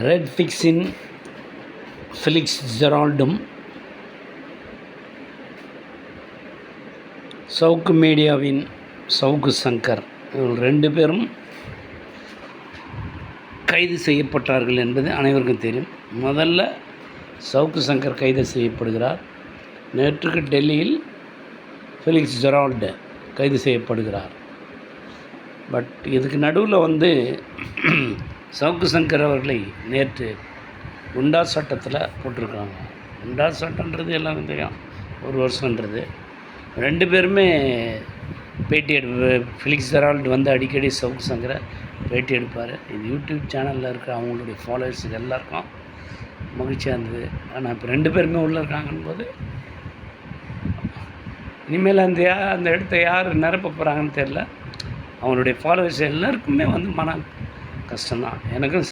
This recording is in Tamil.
ரெட்ஃபிக்ஸின் ஃபெலிக்ஸ் ஜெரால்டும் சவுக்கு மீடியாவின் சவுக்கு சங்கர் இவர்கள் 2 பேரும் கைது செய்யப்பட்டார்கள் என்பது அனைவருக்கும் தெரியும். முதல்ல சவுக்கு சங்கர் கைது செய்யப்படுகிறார். நேற்றுக்கு டெல்லியில் ஃபெலிக்ஸ் ஜெரால்டு கைது செய்யப்படுகிறார். பட் இதுக்கு நடுவில் சவுக்கு சங்கர் அவர்களை நேற்று குண்டா சட்டத்தில் போட்டிருக்காங்க. குண்டா சட்டன்றது எல்லாருக்கும் தெரியும், 1 வருஷன்றது. 2 பேருமே பேட்டி ஃபெலிக்ஸ் ஜெரால்டு அடிக்கடி சவுக்கு சங்கரை பேட்டி எடுப்பார். இது யூடியூப் சேனலில் இருக்கிற அவங்களுடைய ஃபாலோவர்ஸுக்கு எல்லாருக்கும் மகிழ்ச்சியாக இருந்தது. ஆனால் இப்போ 2 பேருமே உள்ளே இருக்காங்கன்னு போது இனிமேல் அந்த இடத்த யார் நிரப்ப போகிறாங்கன்னு தெரில. அவங்களுடைய ஃபாலோவர்ஸ் எல்லாருக்குமே மன கஷ்டம்தான். எனக்கும்